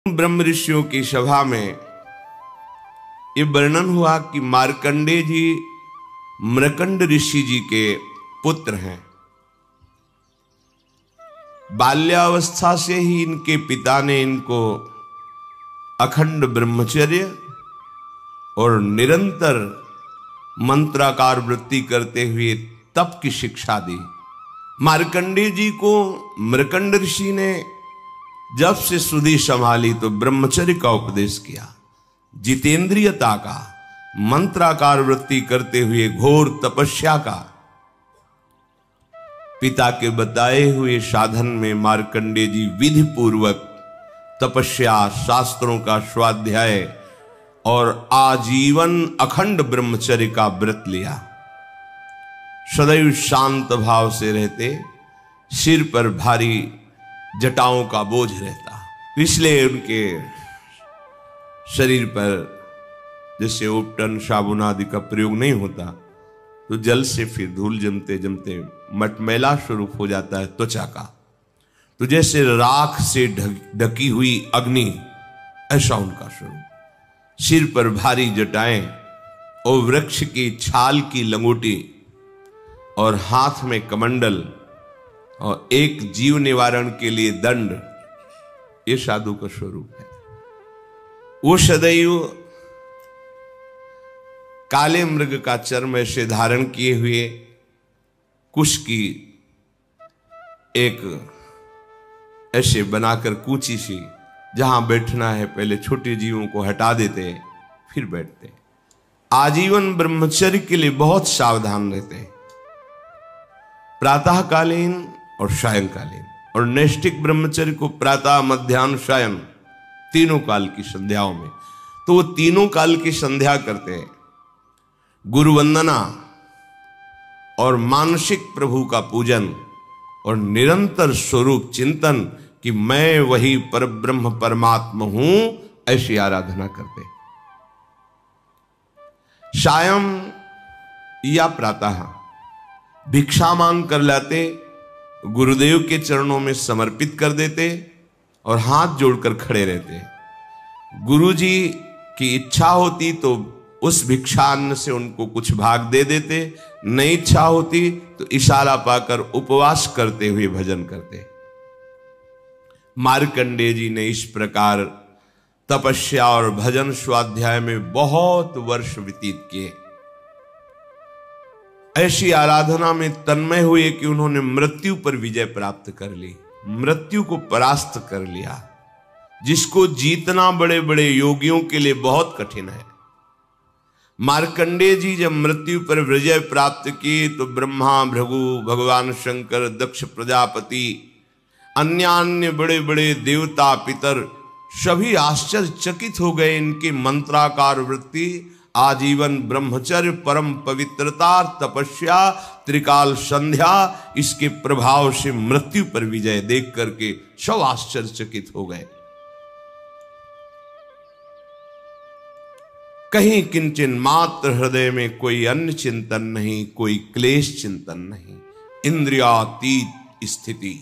ब्रह्म ऋषियों की सभा में ये वर्णन हुआ कि मार्कंडेय जी मृकंड ऋषि जी के पुत्र हैं। बाल्यावस्था से ही इनके पिता ने इनको अखंड ब्रह्मचर्य और निरंतर मंत्राकार वृत्ति करते हुए तप की शिक्षा दी। मार्कंडेय जी को मृकंड ऋषि ने जब से सुधि संभाली तो ब्रह्मचर्य का उपदेश किया, जितेंद्रियता का, मंत्राकार वृत्ति करते हुए घोर तपस्या का। पिता के बताए हुए साधन में मार्कंडेय जी विधि पूर्वक तपस्या, शास्त्रों का स्वाध्याय और आजीवन अखंड ब्रह्मचर्य का व्रत लिया। सदैव शांत भाव से रहते, सिर पर भारी जटाओं का बोझ रहता, इसलिए उनके शरीर पर जैसे उपटन साबुन आदि का प्रयोग नहीं होता तो जल से फिर धूल जमते जमते मटमैला स्वरूप हो जाता है त्वचा का, तो जैसे राख से ढकी हुई अग्नि ऐसा उनका स्वरूप। सिर पर भारी जटाएं और वृक्ष की छाल की लंगोटी और हाथ में कमंडल और एक जीव निवारण के लिए दंड, ये साधु का स्वरूप है। वो सदैव काले मृग का चर्म ऐसे धारण किए हुए, कुश की एक ऐसे बनाकर कूची सी, जहां बैठना है पहले छोटे जीवों को हटा देते फिर बैठते। आजीवन ब्रह्मचर्य के लिए बहुत सावधान रहते हैं, प्रातःकालीन और सायंकालीन, और नैष्ठिक ब्रह्मचर्य को प्रातः मध्याह्न सायं तीनों काल की संध्याओं में। तो वो तीनों काल की संध्या करते हैं, गुरु वंदना और मानसिक प्रभु का पूजन और निरंतर स्वरूप चिंतन कि मैं वही परब्रह्म परमात्मा हूं, ऐसी आराधना करते। सायं या प्रातः भिक्षा मांग कर लाते, गुरुदेव के चरणों में समर्पित कर देते और हाथ जोड़कर खड़े रहते। गुरुजी की इच्छा होती तो उस भिक्षान्न से उनको कुछ भाग दे देते, नहीं इच्छा होती तो इशारा पाकर उपवास करते हुए भजन करते। मार्कंडेय जी ने इस प्रकार तपस्या और भजन स्वाध्याय में बहुत वर्ष व्यतीत किए। ऐसी आराधना में तन्मय हुए कि उन्होंने मृत्यु पर विजय प्राप्त कर ली, मृत्यु को परास्त कर लिया, जिसको जीतना बड़े बड़े योगियों के लिए बहुत कठिन है। मार्कंडेय जी जब मृत्यु पर विजय प्राप्त की तो ब्रह्मा, भृगु, भगवान शंकर, दक्ष प्रजापति, अन्य बड़े बड़े देवता पितर सभी आश्चर्यचकित हो गए। इनकी मंत्राकार वृत्ति, आजीवन ब्रह्मचर्य, परम पवित्रता, तपस्या, त्रिकाल संध्या, इसके प्रभाव से मृत्यु पर विजय देख करके सब आश्चर्यचकित हो गए। कहीं किंचन मात्र हृदय में कोई अन्य चिंतन नहीं, कोई क्लेश चिंतन नहीं, इंद्रियातीत स्थिति।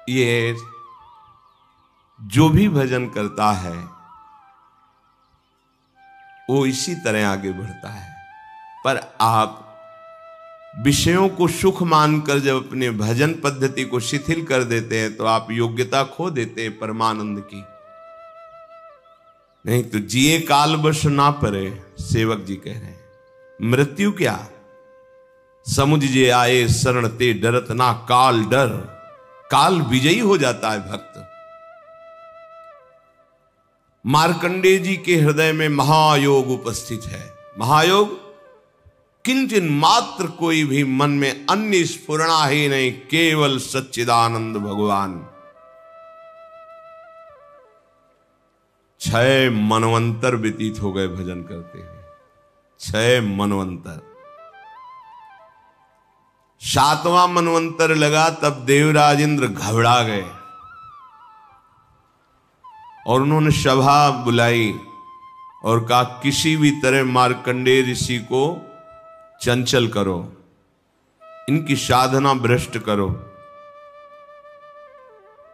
ये जो भी भजन करता है वो इसी तरह आगे बढ़ता है। पर आप विषयों को सुख मानकर जब अपने भजन पद्धति को शिथिल कर देते हैं तो आप योग्यता खो देते हैं परमानंद की। नहीं तो जिए काल बस ना परे, सेवक जी कह रहे हैं। मृत्यु क्या, समुझ जे आए शरण ते डरत ना काल डर। काल विजयी हो जाता है भक्त। मार्कंडेय जी के हृदय में महायोग उपस्थित है। महायोग, किंचन मात्र कोई भी मन में अन्य स्फुरणा ही नहीं, केवल सच्चिदानंद भगवान। 6 मनवंतर व्यतीत हो गए भजन करते हुए, 6 मनवंतर। 7वां मनवंतर लगा तब देवराज इंद्र घबरा गए और उन्होंने सभा बुलाई और कहा किसी भी तरह मार्कंडेय ऋषि को चंचल करो, इनकी साधना भ्रष्ट करो।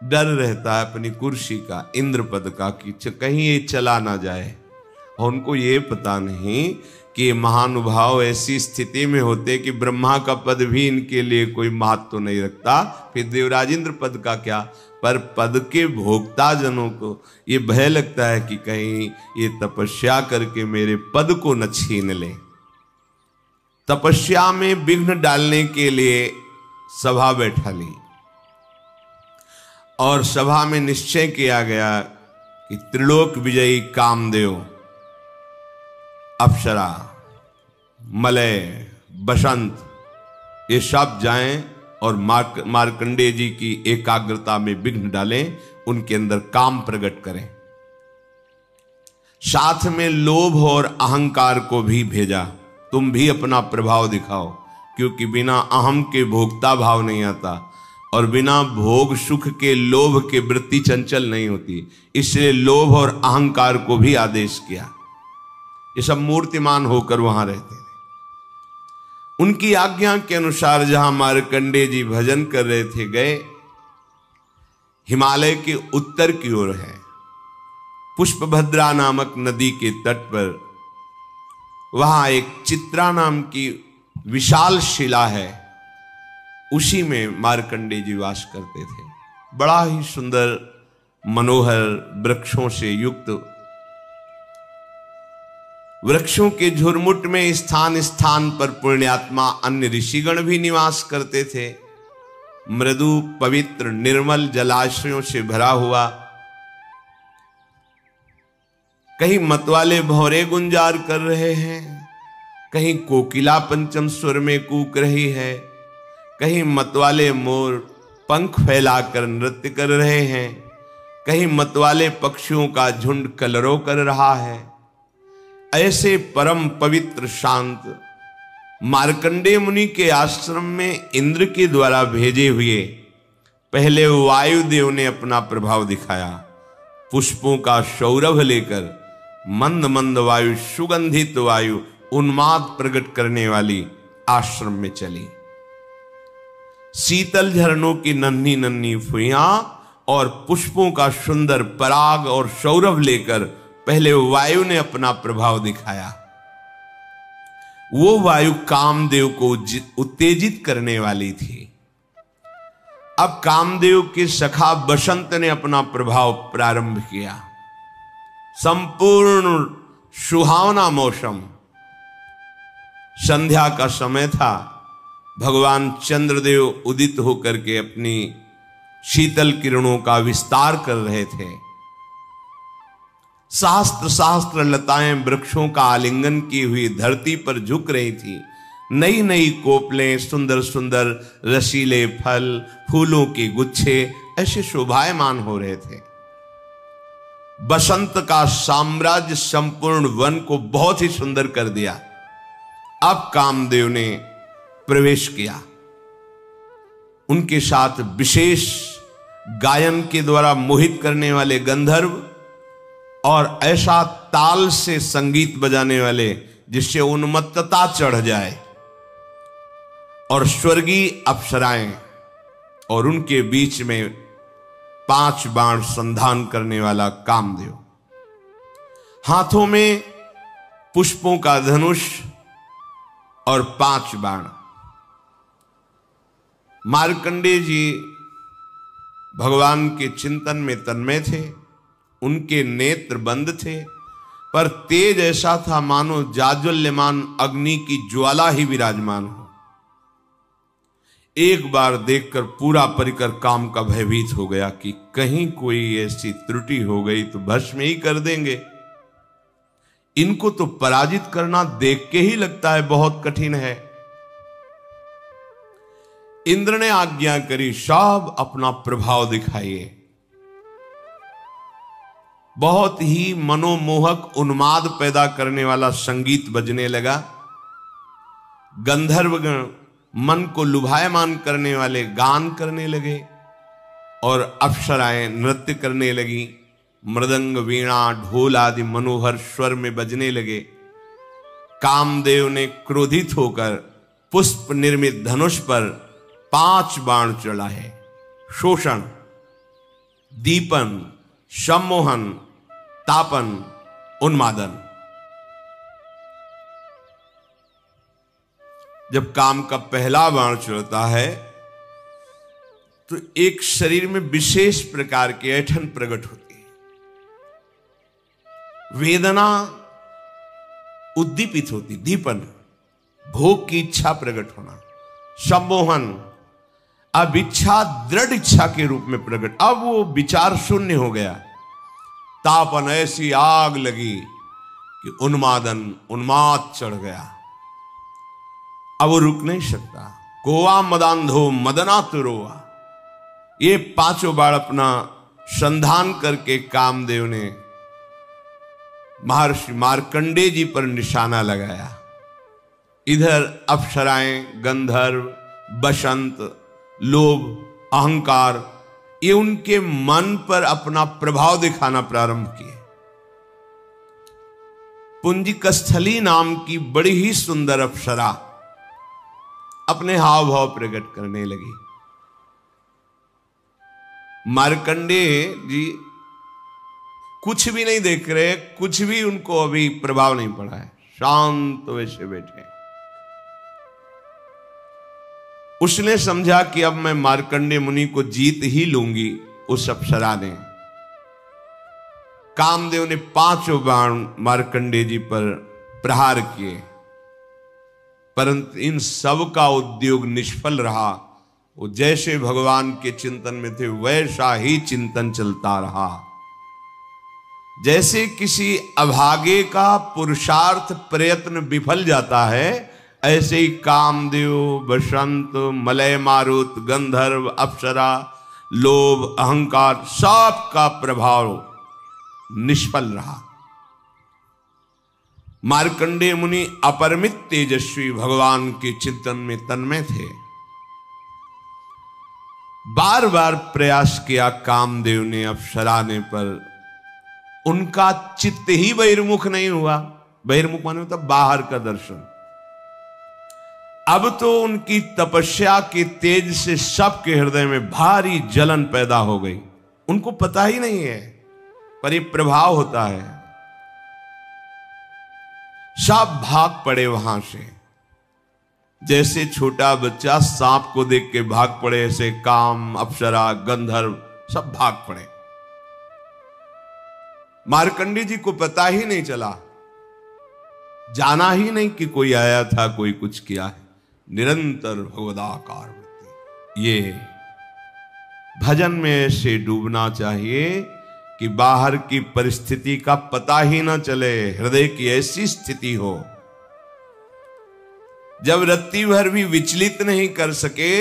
डर रहता है अपनी कुर्सी का, इंद्र पद का, कि कहीं ये चला ना जाए। और उनको ये पता नहीं कि महानुभाव ऐसी स्थिति में होते कि ब्रह्मा का पद भी इनके लिए कोई महत्व तो नहीं रखता, फिर देवराजेंद्र पद का क्या। पर पद के भोक्ता जनों को ये भय लगता है कि कहीं ये तपस्या करके मेरे पद को न छीन ले। तपस्या में विघ्न डालने के लिए सभा बैठा ली और सभा में निश्चय किया गया कि त्रिलोक विजयी कामदेव, अप्सरा, मलय, बसंत, ये सब जाएं और मार्कंडेय जी की एकाग्रता में विघ्न डालें, उनके अंदर काम प्रकट करें। साथ में लोभ और अहंकार को भी भेजा, तुम भी अपना प्रभाव दिखाओ, क्योंकि बिना अहम के भोक्ता भाव नहीं आता और बिना भोग सुख के लोभ के वृत्ति चंचल नहीं होती। इसलिए लोभ और अहंकार को भी आदेश किया। ये सब मूर्तिमान होकर वहां रहते थे। उनकी आज्ञा के अनुसार जहां मार्कंडेय जी भजन कर रहे थे, गए हिमालय के उत्तर की ओर है, पुष्पभद्रा नामक नदी के तट पर, वहां एक चित्रा नाम की विशाल शिला है, उसी में मार्कंडेय जी वास करते थे। बड़ा ही सुंदर मनोहर वृक्षों से युक्त, वृक्षों के झुरमुट में स्थान स्थान पर पुण्यात्मा अन्य ऋषिगण भी निवास करते थे। मृदु पवित्र निर्मल जलाशयों से भरा हुआ, कहीं मतवाले भौरे गुंजार कर रहे हैं, कहीं कोकिला पंचम स्वर में कूक रही है, कहीं मतवाले मोर पंख फैलाकर नृत्य कर रहे हैं, कहीं मतवाले पक्षियों का झुंड कलरव कर रहा है। ऐसे परम पवित्र शांत मार्कंडेय मुनि के आश्रम में इंद्र के द्वारा भेजे हुए पहले वायुदेव ने अपना प्रभाव दिखाया। पुष्पों का सौरभ लेकर मंद मंद वायु, सुगंधित वायु, उन्माद प्रकट करने वाली आश्रम में चली। शीतल झरनों की नन्ही नन्ही फुइयां और पुष्पों का सुंदर पराग और सौरभ लेकर पहले वायु ने अपना प्रभाव दिखाया। वो वायु कामदेव को उत्तेजित करने वाली थी। अब कामदेव के सखा बसंत ने अपना प्रभाव प्रारंभ किया। संपूर्ण सुहावना मौसम, संध्या का समय था। भगवान चंद्रदेव उदित होकर के अपनी शीतल किरणों का विस्तार कर रहे थे। शास्त्र शास्त्र लताएं वृक्षों का आलिंगन की हुई धरती पर झुक रही थी। नई नई कोपलें, सुंदर सुंदर रसीले फल, फूलों के गुच्छे ऐसे शोभायमान हो रहे थे। बसंत का साम्राज्य संपूर्ण वन को बहुत ही सुंदर कर दिया। अब कामदेव ने प्रवेश किया। उनके साथ विशेष गायन के द्वारा मोहित करने वाले गंधर्व और ऐसा ताल से संगीत बजाने वाले जिससे उन्मत्तता चढ़ जाए, और स्वर्गीय अप्सराएं, और उनके बीच में 5 बाण संधान करने वाला कामदेव, हाथों में पुष्पों का धनुष और 5 बाण। मार्कंडेय जी भगवान के चिंतन में तन्मय थे। उनके नेत्र बंद थे, पर तेज ऐसा था मानो जाज्वल्यमान अग्नि की ज्वाला ही विराजमान हो। एक बार देखकर पूरा परिकर काम का भयभीत हो गया कि कहीं कोई ऐसी त्रुटि हो गई तो भस्म ही कर देंगे। इनको तो पराजित करना देख के ही लगता है बहुत कठिन है। इंद्र ने आज्ञा करी, सब अपना प्रभाव दिखाइए। बहुत ही मनोमोहक उन्माद पैदा करने वाला संगीत बजने लगा। गंधर्वगण मन को लुभायमान करने वाले गान करने लगे और अप्सराएं नृत्य करने लगी। मृदंग, वीणा, ढोल आदि मनोहर स्वर में बजने लगे। कामदेव ने क्रोधित होकर पुष्प निर्मित धनुष पर 5 बाण चढ़ाए। शोषण, दीपन, सम्मोहन, तापन, उन्मादन। जब काम का पहला बाण चलता है तो एक शरीर में विशेष प्रकार की ऐंठन प्रकट होती है, वेदना उद्दीपित होती, दीपन भोग की इच्छा प्रकट होना, सम्मोहन अब इच्छा दृढ़ इच्छा के रूप में प्रकट, अब वो विचार शून्य हो गया, तापन ऐसी आग लगी कि उन्मादन उन्माद चढ़ गया, अब वो रुक नहीं सकता। कोवा मदांधो मदना तुरोवा, ये पांचों बार अपना संधान करके कामदेव ने महर्षि मार्कंडेय जी पर निशाना लगाया। इधर अप्सराएं, गंधर्व, बसंत, लोभ, अहंकार, ये उनके मन पर अपना प्रभाव दिखाना प्रारंभ किए। पुंजिकस्थली नाम की बड़ी ही सुंदर अप्सरा अपने हाव भाव प्रकट करने लगी। मार्कंडेय जी कुछ भी नहीं देख रहे, कुछ भी उनको अभी प्रभाव नहीं पड़ा है, शांत वैसे बैठे। उसने समझा कि अब मैं मार्कंडेय मुनि को जीत ही लूंगी। उस अप्सरा ने, कामदेव ने पांचों बाण मार्कंडेय जी पर प्रहार किए, परंतु इन सब का उद्योग निष्फल रहा। वो जैसे भगवान के चिंतन में थे वैसा ही चिंतन चलता रहा। जैसे किसी अभागे का पुरुषार्थ प्रयत्न विफल जाता है, ऐसे ही कामदेव, बसंत, मलय मारुत, गंधर्व, अप्सरा, लोभ, अहंकार सब का प्रभाव निष्फल रहा। मार्कंडेय मुनि अपरिमित तेजस्वी भगवान के चिंतन में तन्मय थे। बार बार प्रयास किया कामदेव ने, अप्सरा ने, पर उनका चित्त ही बहिर्मुख नहीं हुआ। बहिर्मुख माने मतलब बाहर का दर्शन। अब तो उनकी तपस्या के तेज से सबके हृदय में भारी जलन पैदा हो गई। उनको पता ही नहीं है, पर ये प्रभाव होता है। सब भाग पड़े वहां से, जैसे छोटा बच्चा सांप को देख के भाग पड़े, ऐसे काम, अप्सरा, गंधर्व सब भाग पड़े। मार्कंडेय जी को पता ही नहीं चला, जाना ही नहीं कि कोई आया था, कोई कुछ किया है। निरंतर भगवदाकार वृत्ति। ये भजन में ऐसे डूबना चाहिए कि बाहर की परिस्थिति का पता ही ना चले, हृदय की ऐसी स्थिति हो जब रत्ती भर भी विचलित नहीं कर सके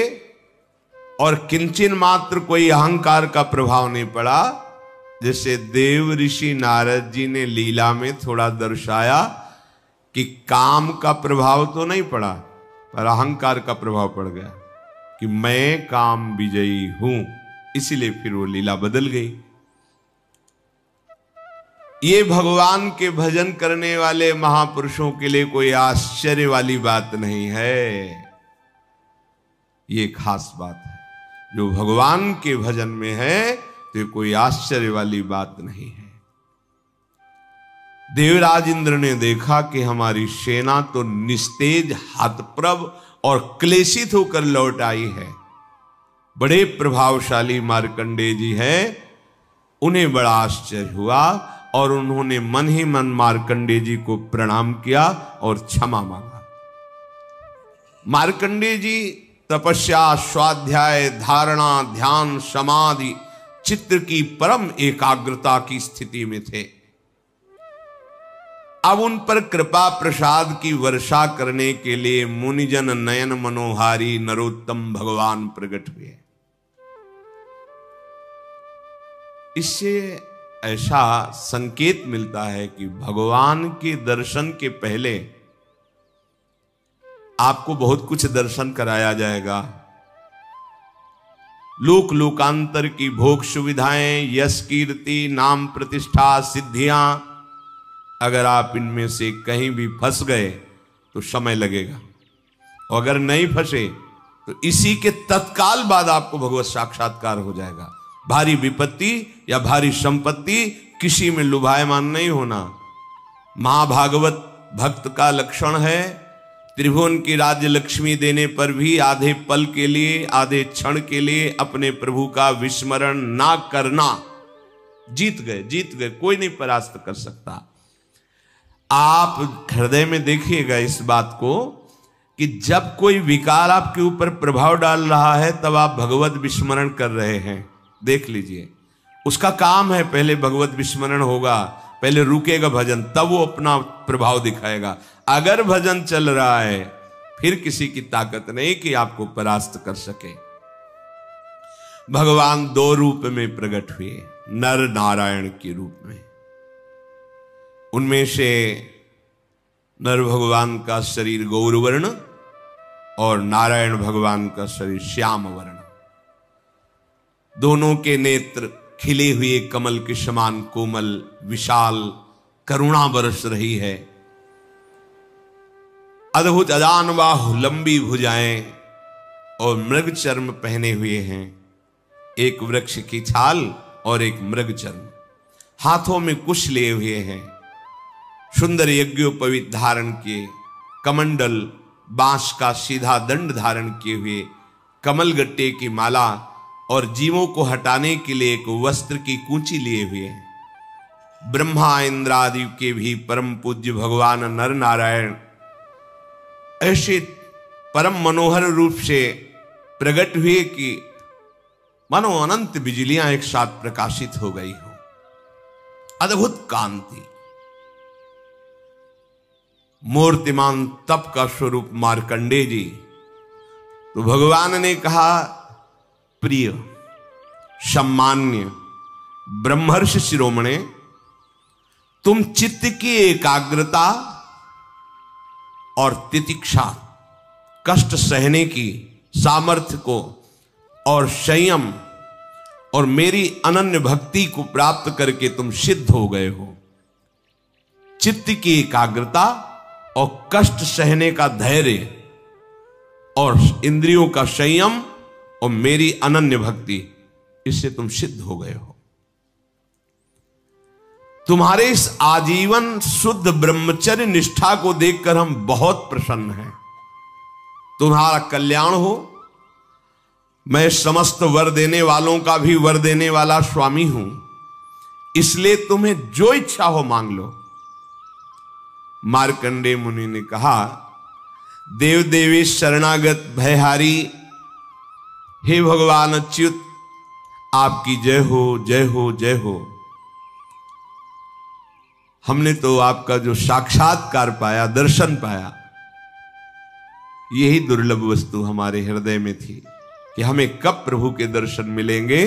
और किंचन मात्र कोई अहंकार का प्रभाव नहीं पड़ा। जैसे देव ऋषि नारद जी ने लीला में थोड़ा दर्शाया कि काम का प्रभाव तो नहीं पड़ा, पर अहंकार का प्रभाव पड़ गया कि मैं काम विजयी हूं, इसीलिए फिर वो लीला बदल गई। ये भगवान के भजन करने वाले महापुरुषों के लिए कोई आश्चर्य वाली बात नहीं है। ये खास बात है, जो भगवान के भजन में है तो ये कोई आश्चर्य वाली बात नहीं है। देवराज इंद्र ने देखा कि हमारी सेना तो निस्तेज, हतप्रभ और क्लेशित होकर लौट आई है। बड़े प्रभावशाली मार्कंडेय जी हैं, उन्हें बड़ा आश्चर्य हुआ और उन्होंने मन ही मन मार्कंडेय जी को प्रणाम किया और क्षमा मांगा। मार्कंडेय जी तपस्या, स्वाध्याय, धारणा, ध्यान, समाधि, चित्त की परम एकाग्रता की स्थिति में थे। अब उन पर कृपा प्रसाद की वर्षा करने के लिए मुनिजन नयन मनोहारी नरोत्तम भगवान प्रकट हुए। इससे ऐसा संकेत मिलता है कि भगवान के दर्शन के पहले आपको बहुत कुछ दर्शन कराया जाएगा। लोक लोकांतर की भोग सुविधाएं, यश, कीर्ति, नाम, प्रतिष्ठा, सिद्धियां, अगर आप इनमें से कहीं भी फंस गए तो समय लगेगा, और अगर नहीं फंसे तो इसी के तत्काल बाद आपको भगवत साक्षात्कार हो जाएगा। भारी विपत्ति या भारी संपत्ति किसी में लुभायमान नहीं होना। महाभागवत भक्त का लक्षण है, त्रिभुवन की राज्य लक्ष्मी देने पर भी आधे पल के लिए, आधे क्षण के लिए अपने प्रभु का विस्मरण ना करना। जीत गए, कोई नहीं परास्त कर सकता। आप हृदय में देखिएगा इस बात को कि जब कोई विकार आपके ऊपर प्रभाव डाल रहा है तब आप भगवत विस्मरण कर रहे हैं। देख लीजिए, उसका काम है, पहले भगवत विस्मरण होगा, पहले रुकेगा भजन, तब वो अपना प्रभाव दिखाएगा। अगर भजन चल रहा है फिर किसी की ताकत नहीं कि आपको परास्त कर सके। भगवान दो रूप में प्रकट हुए, नर नारायण के रूप में। उनमें से नर भगवान का शरीर गौरवर्ण और नारायण भगवान का शरीर श्याम वर्ण। दोनों के नेत्र खिले हुए कमल के समान कोमल, विशाल, करुणा बरस रही है। अद्भुत अजान बाहु, लंबी भुजाएं और मृग चर्म पहने हुए हैं। एक वृक्ष की छाल और एक मृग चर्म, हाथों में कुश लिए हुए हैं। सुंदर यज्ञोपवीत धारण किए, कमंडल, बांस का सीधा दंड धारण किए हुए, कमल गट्टे की माला और जीवों को हटाने के लिए एक वस्त्र की कूंची लिए हुए हैं। ब्रह्मा इंद्र आदि के भी परम पूज्य भगवान नर नारायण ऐसे परम मनोहर रूप से प्रकट हुए कि मानो अनंत बिजलियां एक साथ प्रकाशित हो गई हो। अद्भुत कांति, मूर्तिमान तप का स्वरूप मार्कंडेय जी। तो भगवान ने कहा, प्रिय सम्मान्य ब्रह्मर्षि शिरोमणे, तुम चित्त की एकाग्रता और तितिक्षा, कष्ट सहने की सामर्थ्य को और संयम और मेरी अनन्य भक्ति को प्राप्त करके तुम सिद्ध हो गए हो। चित्त की एकाग्रता और कष्ट सहने का धैर्य और इंद्रियों का संयम और मेरी अनन्य भक्ति, इससे तुम सिद्ध हो गए हो। तुम्हारे इस आजीवन शुद्ध ब्रह्मचर्य निष्ठा को देखकर हम बहुत प्रसन्न हैं। तुम्हारा कल्याण हो। मैं समस्त वर देने वालों का भी वर देने वाला स्वामी हूं, इसलिए तुम्हें जो इच्छा हो मांग लो। मार्कंडेय मुनि ने कहा, देव देवेश शरणागत भयहारी, हे भगवान अच्युत, आपकी जय हो, जय हो, जय हो। हमने तो आपका जो साक्षात्कार पाया, दर्शन पाया, यही दुर्लभ वस्तु हमारे हृदय में थी कि हमें कब प्रभु के दर्शन मिलेंगे।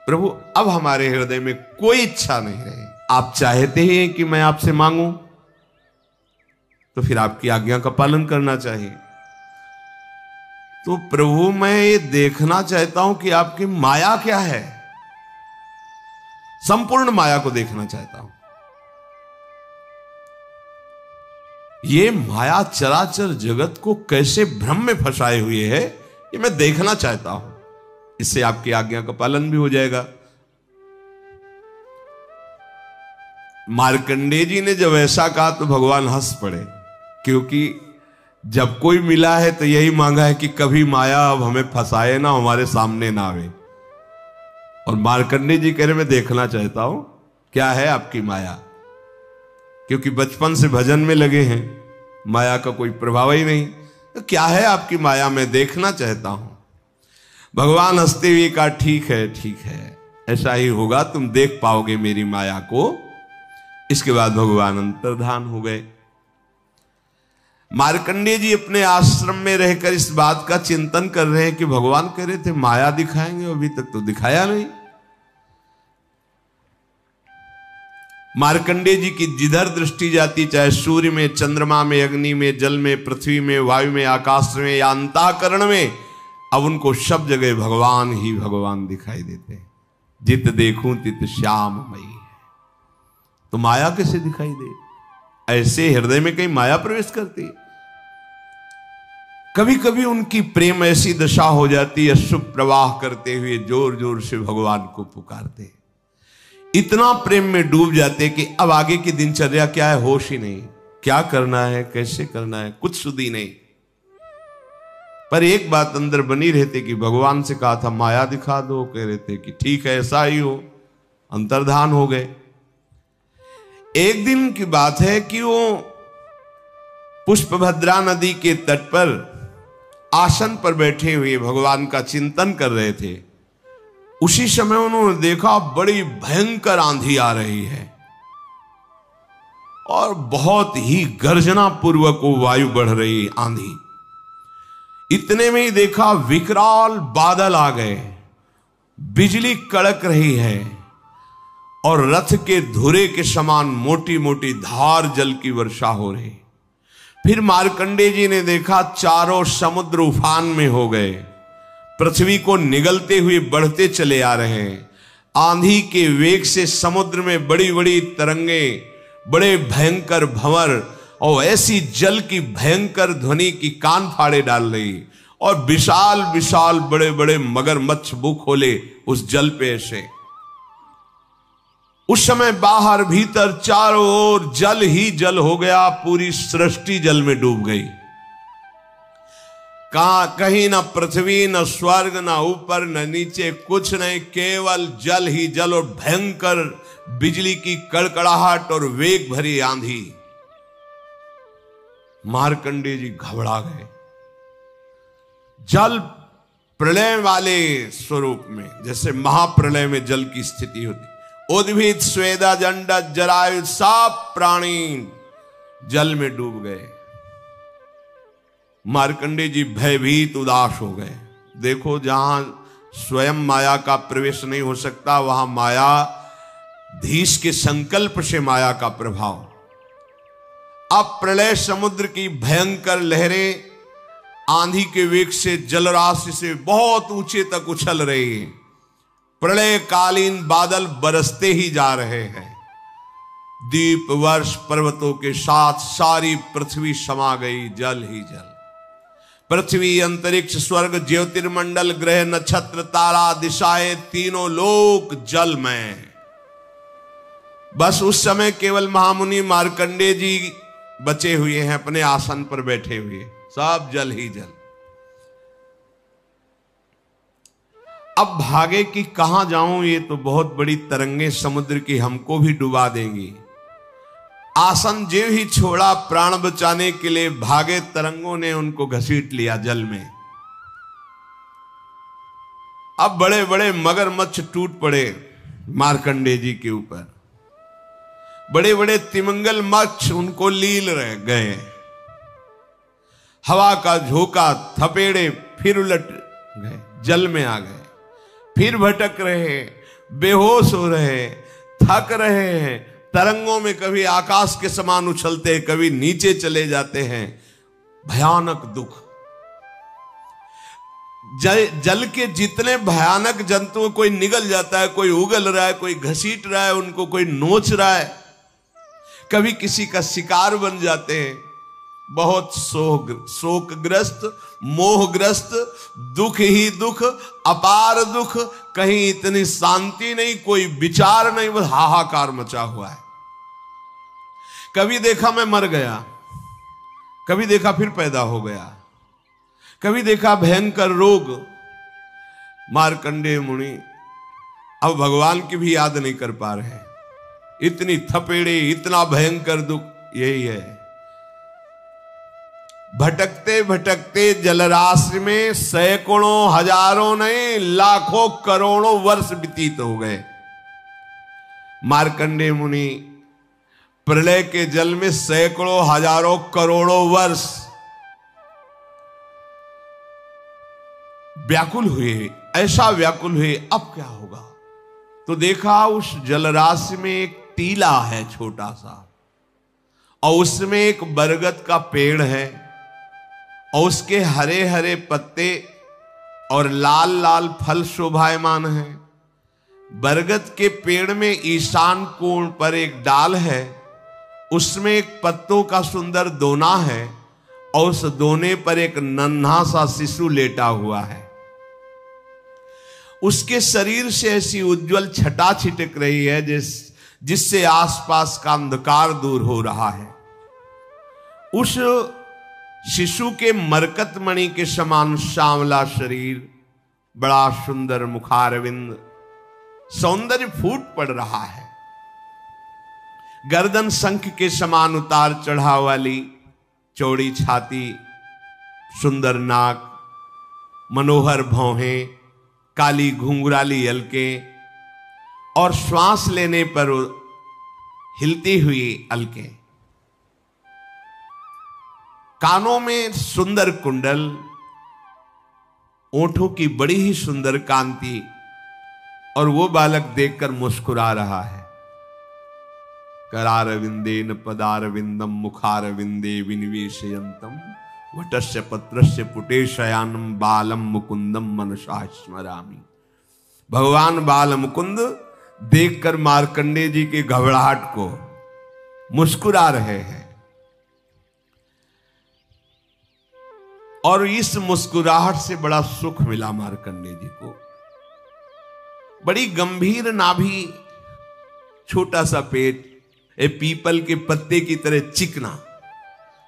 प्रभु, अब हमारे हृदय में कोई इच्छा नहीं रही। आप चाहते हैं कि मैं आपसे मांगूं, तो फिर आपकी आज्ञा का पालन करना चाहिए। तो प्रभु, मैं ये देखना चाहता हूं कि आपकी माया क्या है, संपूर्ण माया को देखना चाहता हूं। ये माया चराचर जगत को कैसे भ्रम में फंसाए हुए है, ये मैं देखना चाहता हूं। इससे आपकी आज्ञा का पालन भी हो जाएगा। मार्कंडेय जी ने जब ऐसा कहा तो भगवान हंस पड़े, क्योंकि जब कोई मिला है तो यही मांगा है कि कभी माया अब हमें फंसाए ना, हमारे सामने ना आवे। और मार्कंडेय जी कह रहे, मैं देखना चाहता हूं क्या है आपकी माया, क्योंकि बचपन से भजन में लगे हैं, माया का कोई प्रभाव ही नहीं। तो क्या है आपकी माया, मैं देखना चाहता हूं। भगवान हंसते हुए कहा, ठीक है, ठीक है, ऐसा ही होगा, तुम देख पाओगे मेरी माया को। इसके बाद भगवान अंतर्धान हो गए। मार्कंडेय जी अपने आश्रम में रहकर इस बात का चिंतन कर रहे हैं कि भगवान कह रहे थे माया दिखाएंगे, अभी तक तो दिखाया नहीं। मार्कंडेय जी की जिधर दृष्टि जाती, चाहे सूर्य में, चंद्रमा में, अग्नि में, जल में, पृथ्वी में, वायु में, आकाश में या अंतःकरण में, अब उनको सब जगह भगवान ही भगवान दिखाई देते हैं। जित देखूं तित श्याममयी। तो माया कैसे दिखाई दे? ऐसे हृदय में कहीं माया प्रवेश करती? कभी कभी उनकी प्रेम ऐसी दशा हो जाती है, शुभ प्रवाह करते हुए जोर जोर से भगवान को पुकारते, इतना प्रेम में डूब जाते कि अब आगे की दिनचर्या क्या है होश ही नहीं, क्या करना है कैसे करना है कुछ सुधी नहीं। पर एक बात अंदर बनी रहती कि भगवान से कहा था माया दिखा दो, कह रहे थे कि ठीक है ऐसा ही हो, अंतर्धान हो गए। एक दिन की बात है कि वो पुष्पभद्रा नदी के तट पर आसन पर बैठे हुए भगवान का चिंतन कर रहे थे। उसी समय उन्होंने देखा बड़ी भयंकर आंधी आ रही है और बहुत ही गर्जना पूर्वक वो वायु बढ़ रही आंधी। इतने में ही देखा विकराल बादल आ गए, बिजली कड़क रही है और रथ के धुरे के समान मोटी मोटी धार जल की वर्षा हो रही। फिर मार्कंडेय जी ने देखा चारों समुद्र उफान में हो गए, पृथ्वी को निगलते हुए बढ़ते चले आ रहे हैं। आंधी के वेग से समुद्र में बड़ी बड़ी तरंगे, बड़े भयंकर भंवर और ऐसी जल की भयंकर ध्वनि की कान फाड़े डाल रही, और विशाल विशाल बड़े बड़े मगरमच्छ मुंह खोले उस जल पे ऐसे। उस समय बाहर भीतर चारों ओर जल ही जल हो गया, पूरी सृष्टि जल में डूब गई। कहीं न पृथ्वी न स्वर्ग न ऊपर न नीचे, कुछ नहीं, केवल जल ही जल और भयंकर बिजली की कड़कड़ाहट और वेग भरी आंधी। मार्कंडेय जी घबरा गए। जल प्रलय वाले स्वरूप में, जैसे महाप्रलय में जल की स्थिति होती, उद्भिद स्वेदा जंड जरायु सब प्राणी जल में डूब गए। मार्कंडेय जी भयभीत उदास हो गए। देखो जहां स्वयं माया का प्रवेश नहीं हो सकता, वहां माया धीश के संकल्प से माया का प्रभाव। अब प्रलय समुद्र की भयंकर लहरें आंधी के वेग से जलराशि से बहुत ऊंचे तक उछल रही है। प्रलय कालीन बादल बरसते ही जा रहे हैं। दीप वर्ष पर्वतों के साथ सारी पृथ्वी समा गई, जल ही जल। पृथ्वी, अंतरिक्ष, स्वर्ग, ज्योतिर्मंडल, ग्रह, नक्षत्र, तारा, दिशाएं, तीनों लोक जल में। बस उस समय केवल महामुनि मार्कंडेय जी बचे हुए हैं, अपने आसन पर बैठे हुए, सब जल ही जल। अब भागे कि कहां जाऊं, ये तो बहुत बड़ी तरंगे समुद्र की हमको भी डुबा देंगी। आसन जो ही छोड़ा प्राण बचाने के लिए भागे, तरंगों ने उनको घसीट लिया जल में। अब बड़े बड़े मगरमच्छ टूट पड़े मार्कंडेय जी के ऊपर, बड़े बड़े तिमिंगल मच्छ उनको लील रह गए। हवा का झोंका, थपेड़े, फिर उलट गए, जल में आ गए, फिर भटक रहे, बेहोश हो रहे, थक रहे हैं, तरंगों में कभी आकाश के समान उछलते, कभी नीचे चले जाते हैं। भयानक दुख। जल के जितने भयानक जंतु, कोई निगल जाता है, कोई उगल रहा है, कोई घसीट रहा है उनको, कोई नोच रहा है, कभी किसी का शिकार बन जाते हैं। बहुत शोकग्रस्त, मोहग्रस्त, दुख ही दुख, अपार दुख, कहीं इतनी शांति नहीं, कोई विचार नहीं, बस हाहाकार मचा हुआ है। कभी देखा मैं मर गया, कभी देखा फिर पैदा हो गया, कभी देखा भयंकर रोग। मार्कंडेय मुनि अब भगवान की भी याद नहीं कर पा रहे, इतनी थपेड़े, इतना भयंकर दुख। यही है, भटकते भटकते जलराशि में सैकड़ों, हजारों नहीं, लाखों करोड़ों वर्ष व्यतीत हो गए। मार्कंडेय मुनि प्रलय के जल में सैकड़ों, हजारों, करोड़ों वर्ष व्याकुल हुए, ऐसा व्याकुल हुए अब क्या होगा। तो देखा उस जलराशि में एक टीला है छोटा सा, और उसमें एक बरगद का पेड़ है, और उसके हरे हरे पत्ते और लाल लाल फल शोभायमान है। बरगद के पेड़ में ईशान कोण पर एक डाल है, उसमें एक पत्तों का सुंदर दोना है, और उस दोने पर एक नन्हा सा शिशु लेटा हुआ है। उसके शरीर से ऐसी उज्जवल छटा छिटक रही है जिससे आसपास का अंधकार दूर हो रहा है। उस शिशु के मरकत मणि के समान श्यामला शरीर, बड़ा सुंदर मुखारविंद, सौंदर्य फूट पड़ रहा है। गर्दन शंख के समान उतार चढ़ाव वाली चौड़ी छाती, सुंदर नाक, मनोहर भौहें, काली घुंघराली अलकें और श्वास लेने पर हिलती हुई अलकें। कानों में सुंदर कुंडल, ओंठों की बड़ी ही सुंदर कांति, और वो बालक देखकर मुस्कुरा रहा है। करारविंदेन पदारविंदम मुखारविंदे विनिवेशयंतम वटस्य पत्रस्य पुटे शयानम बालम मुकुंदम मनसा स्मरामि। भगवान बाल मुकुंद देखकर मार्कंडेय जी के घबराहट को मुस्कुरा रहे हैं, और इस मुस्कुराहट से बड़ा सुख मिला मार्कंडेय जी को। बड़ी गंभीर नाभि, छोटा सा पेट, एक पीपल के पत्ते की तरह चिकना,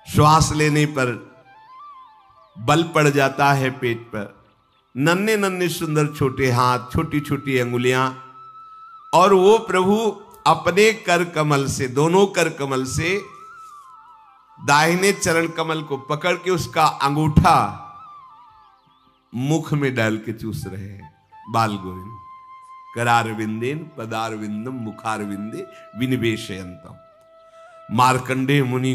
श्वास लेने पर बल पड़ जाता है पेट पर। नन्हे नन्हे सुंदर छोटे हाथ, छोटी छोटी अंगुलियां, और वो प्रभु अपने कर कमल से, दोनों कर कमल से दाहिने चरण कमल को पकड़ के उसका अंगूठा मुख में डाल के चूस रहे हैं। बाल गोविंद करारविंदेन पदारविंदम मुखारविंदे विनिवेशयंतम। मार्कंडेय मुनि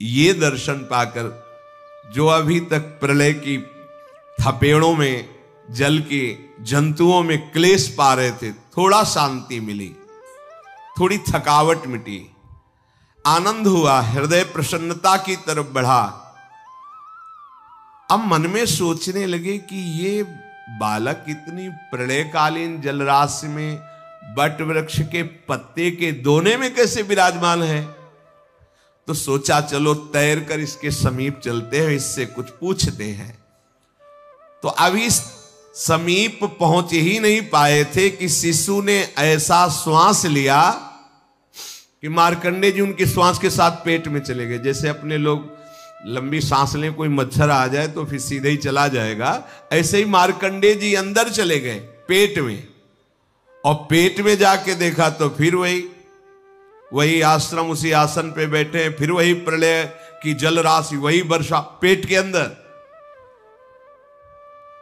ये दर्शन पाकर, जो अभी तक प्रलय की थपेड़ों में, जल के जंतुओं में क्लेश पा रहे थे, थोड़ा शांति मिली, थोड़ी थकावट मिटी, आनंद हुआ, हृदय प्रसन्नता की तरफ बढ़ा। अब मन में सोचने लगे कि ये बालक इतनी प्रलयकालीन जलराशि में बट वृक्ष के पत्ते के दोने में कैसे विराजमान है। तो सोचा चलो तैर कर इसके समीप चलते हैं, इससे कुछ पूछते हैं। तो अभी समीप पहुंच ही नहीं पाए थे कि शिशु ने ऐसा श्वास लिया कि मार्कंडेय जी उनके श्वास के साथ पेट में चले गए। जैसे अपने लोग लंबी सांस लें, कोई मच्छर आ जाए तो फिर सीधे ही चला जाएगा, ऐसे ही मार्कंडेय जी अंदर चले गए पेट में। और पेट में जाके देखा तो फिर वही आश्रम, उसी आसन पे बैठे, फिर वही प्रलय की जल राशि, वही वर्षा पेट के अंदर।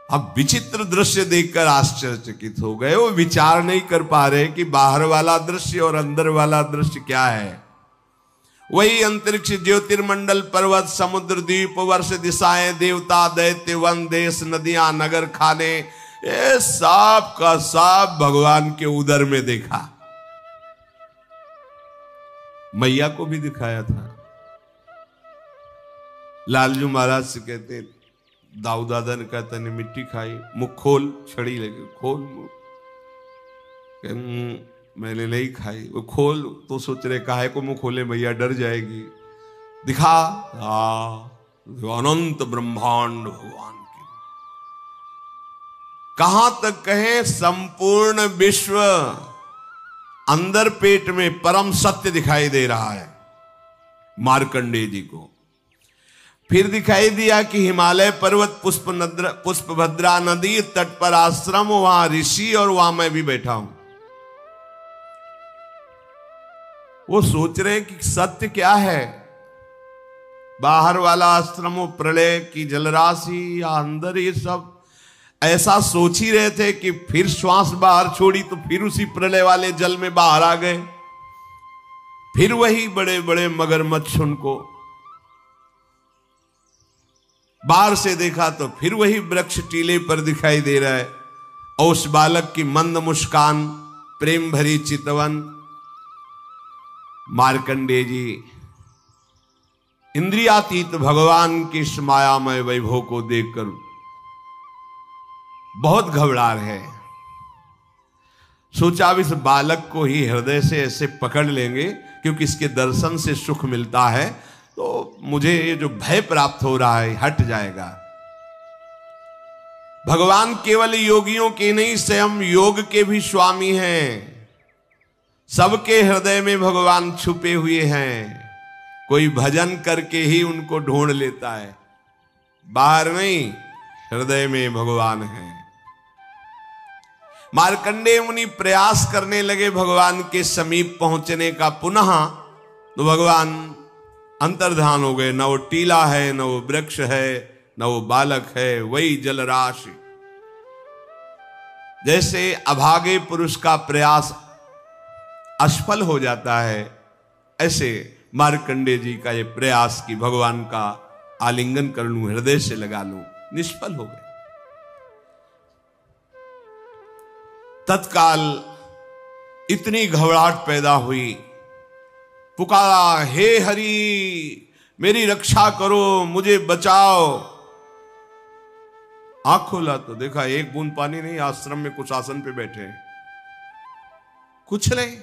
अब विचित्र दृश्य देखकर आश्चर्यचकित हो गए। वो विचार नहीं कर पा रहे कि बाहर वाला दृश्य और अंदर वाला दृश्य क्या है। वही अंतरिक्ष, ज्योतिर्मंडल, पर्वत, समुद्र, द्वीप, वर्ष, दिशाएं, देवता, दैत्य, वन, देश, नदियां, नगर, खाने, ये सब का सब भगवान के उदर में देखा। मैया को भी दिखाया था। लालजू महाराज से कहते, दाऊ दादा ने कहता ने मिट्टी खाई, मुख खोल, छड़ी लगे, खोल मुख। मैंने नहीं खाई। वो खोल तो सोच रहे काहे को मुंह खोले, मैया डर जाएगी। दिखा, अनंत ब्रह्मांड भगवान के। कहां तक कहें, संपूर्ण विश्व अंदर पेट में परम सत्य दिखाई दे रहा है मार्कंडेय जी को। फिर दिखाई दिया कि हिमालय पर्वत, पुष्पभद्रा नदी तट पर आश्रम, वहां ऋषि, और वहां मैं भी बैठा हूं। वो सोच रहे कि सत्य क्या है, बाहर वाला आश्रम, प्रलय की जलराशि, या अंदर, ये सब ऐसा सोच ही रहे थे कि फिर श्वास बाहर छोड़ी तो फिर उसी प्रलय वाले जल में बाहर आ गए। फिर वही बड़े बड़े मगरमच्छ उनको बाहर से देखा तो फिर वही वृक्ष टीले पर दिखाई दे रहा है, और उस बालक की मंद मुस्कान, प्रेम भरी चितवन। मार्कंडेय जी इंद्रियातीत भगवान की इस मायामय वैभव को देखकर बहुत घबरा रहे। सोचा अब इस बालक को ही हृदय से ऐसे पकड़ लेंगे, क्योंकि इसके दर्शन से सुख मिलता है। तो मुझे ये जो भय प्राप्त हो रहा है हट जाएगा। भगवान केवल योगियों के नहीं, स्वयं योग के भी स्वामी हैं। सबके हृदय में भगवान छुपे हुए हैं। कोई भजन करके ही उनको ढूंढ लेता है, बाहर नहीं, हृदय में भगवान है। मार्कंडेय मुनि प्रयास करने लगे भगवान के समीप पहुंचने का पुनः, तो भगवान अंतर्धान हो गए। न वो टीला है, न वो वृक्ष है, न वो बालक है, वही जलराशि। जैसे अभागे पुरुष का प्रयास असफल हो जाता है, ऐसे मार्कंडेय जी का ये प्रयास कि भगवान का आलिंगन कर लूं, हृदय से लगा लूं, निष्फल हो गए। तत्काल इतनी घबराहट पैदा हुई, पुकारा, हे हरि मेरी रक्षा करो, मुझे बचाओ। आंख खोला तो देखा एक बूंद पानी नहीं, आश्रम में कुछ आसन पे बैठे हैं, कुछ नहीं।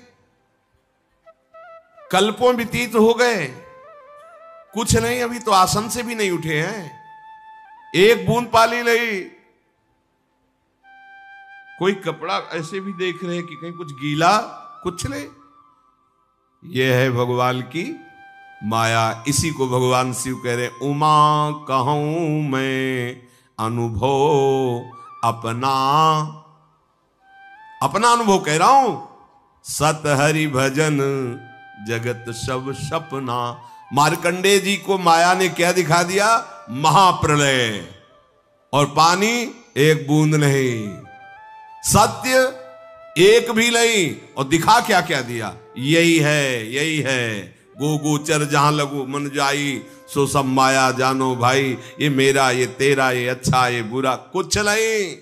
कल्पों व्यतीत हो गए, कुछ नहीं, अभी तो आसन से भी नहीं उठे हैं, एक बूंद पानी नहीं। कोई कपड़ा ऐसे भी देख रहे हैं कि कहीं कुछ गीला, कुछ नहीं। यह है भगवान की माया। इसी को भगवान शिव कह रहे, उमा कहूं मैं अनुभव अपना, अपना अनुभव कह रहा हूं। सत हरि भजन जगत सब सपना। मार्कंडेय जी को माया ने क्या दिखा दिया? महाप्रलय, और पानी एक बूंद नहीं, सत्य एक भी नहीं, और दिखा क्या क्या दिया? यही है, यही है। गो गोचर जहां लगो मन जाई, सो सब माया जानो भाई। ये मेरा, ये तेरा, ये अच्छा, ये बुरा, कुछ नहीं।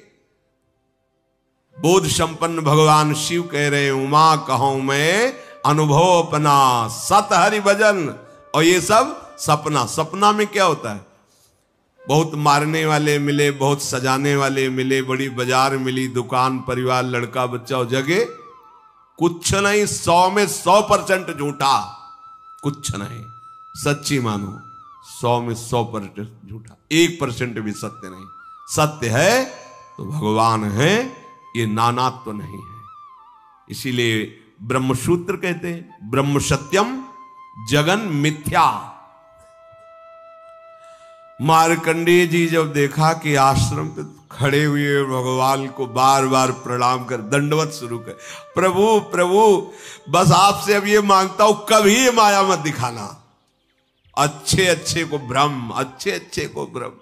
बोध संपन्न भगवान शिव कह रहे, उमा कहूं मैं अनुभव अपना, सत हरि भजन। और ये सब सपना। सपना में क्या होता है? बहुत मारने वाले मिले, बहुत सजाने वाले मिले, बड़ी बाजार मिली, दुकान, परिवार, लड़का बच्चा, और जगह कुछ नहीं। 100 में 100% झूठा, कुछ नहीं। सच्ची मानो, 100 में 100% झूठा, 1% भी सत्य नहीं। सत्य है तो भगवान है, ये नानात्व नहीं है। इसीलिए ब्रह्मसूत्र कहते हैं, ब्रह्म सत्यम जगन मिथ्या। मार्कंडेय जी जब देखा कि आश्रम पे खड़े हुए भगवान को बार बार प्रणाम कर, दंडवत शुरू कर, प्रभु प्रभु बस आपसे अब ये मांगता हूं, कभी ये माया मत दिखाना। अच्छे अच्छे को भ्रम, अच्छे अच्छे को भ्रम।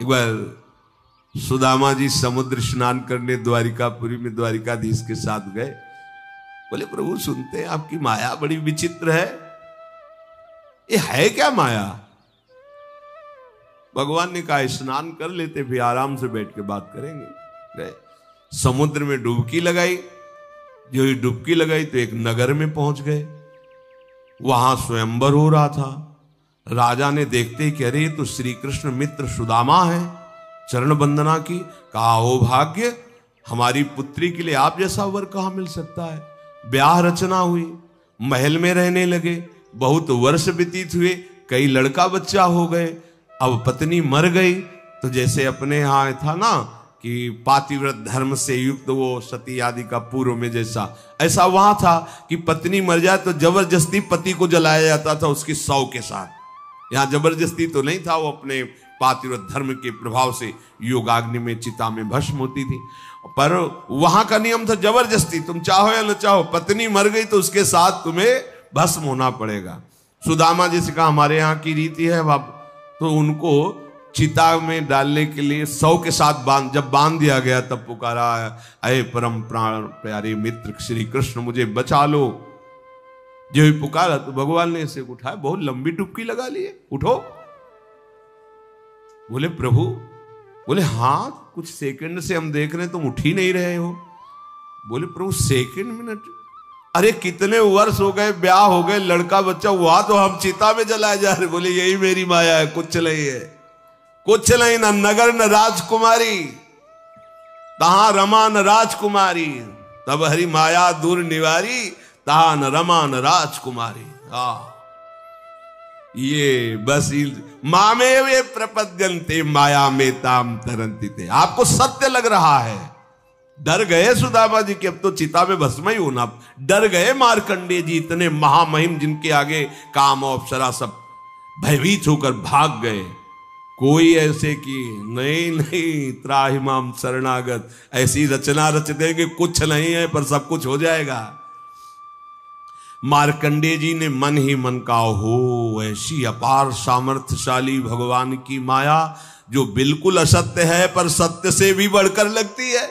एक बार सुदामा जी समुद्र स्नान करने द्वारिकापुरी में द्वारिकाधीश के साथ गए। बोले, प्रभु सुनते हैं आपकी माया बड़ी विचित्र है, ये है क्या माया? भगवान ने कहा, स्नान कर लेते, फिर आराम से बैठ के बात करेंगे। गए समुद्र में डुबकी लगाई। जो ही डुबकी लगाई तो एक नगर में पहुंच गए। वहां स्वयंवर हो रहा था। राजा ने देखते ही, कह रहे तो श्री कृष्ण मित्र सुदामा है, चरण वंदना की। कहा, हो भाग्य, हमारी पुत्री के लिए आप जैसा वर कहां मिल सकता है। ब्याह रचना हुई, महल में रहने लगे, बहुत वर्ष व्यतीत हुए, कई लड़का बच्चा हो गए। अब पत्नी मर गई तो जैसे अपने यहाँ था ना कि पातिव्रत धर्म से युक्त वो सती आदि का पूर्व में जैसा, ऐसा वहां था कि पत्नी मर जाए तो जबरदस्ती पति को जलाया जाता था उसकी शव के साथ। यहाँ जबरदस्ती तो नहीं था, वो अपने पातिव्रत धर्म के प्रभाव से योगाग्नि में, चिता में भस्म होती थी। पर वहां का नियम था जबरदस्ती, तुम चाहो या न चाहो, पत्नी मर गई तो उसके साथ तुम्हें भस्म होना पड़ेगा। सुदामा जी से कहा, हमारे यहाँ की रीति है बाप, तो उनको चिता में डालने के लिए 100 के साथ जब बांध दिया गया तब पुकारा, अये परम प्राण प्यारे मित्र श्री कृष्ण मुझे बचा लो। जो ही पुकारा तो भगवान ने इसे उठाया, बहुत लंबी डुबकी लगा लिए, उठो। बोले, प्रभु? बोले, हाँ कुछ सेकंड से हम देख रहे हैं तुम उठ ही नहीं रहे हो। बोले, प्रभु सेकंड मिनट? अरे कितने वर्ष हो गए, ब्याह हो गए, लड़का बच्चा हुआ, तो हम चिता में जलाए जा रहे। बोले, यही मेरी माया है, कुछ नहीं है, कुछ नहीं। न नगर न राजकुमारी, तहां रमा न राजकुमारी, तब हरि माया दूर निवारी, तहां न रमा न राजकुमारी। ये बस मामे वे प्रपद्यन्ते माया में ताम तरंती थे। आपको सत्य लग रहा है, डर गए सुदामा जी कि अब तो चिता में भस्म ही होना, डर गए मार्कंडेय जी, इतने महामहिम जिनके आगे काम और अप्सरा सब भयभीत होकर भाग गए। कोई ऐसे कि नहीं नहीं त्राहिमाम शरणागत, ऐसी रचना रच देंगे कुछ नहीं है पर सब कुछ हो जाएगा। मार्कंडेय जी ने मन ही मन कहा, हो ऐसी अपार सामर्थ्यशाली भगवान की माया जो बिल्कुल असत्य है पर सत्य से भी बढ़कर लगती है।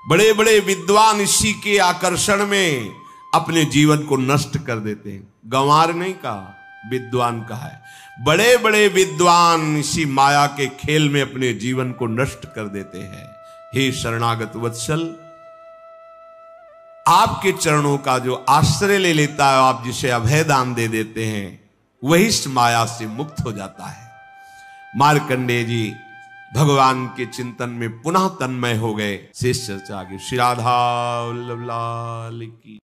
बड़े बड़े विद्वान इसी के आकर्षण में अपने जीवन को नष्ट कर देते हैं। गंवार नहीं कहा, विद्वान कहा है। बड़े बड़े विद्वान इसी माया के खेल में अपने जीवन को नष्ट कर देते हैं। हे शरणागत वत्सल, आपके चरणों का जो आश्रय ले लेता है, आप जिसे अभय दान दे देते हैं, वही इस माया से मुक्त हो जाता है। मार्कंडेय जी भगवान के चिंतन में पुनः तन्मय हो गए। शेष चर्चा आगे। श्री राधा वल्लभ लाल की।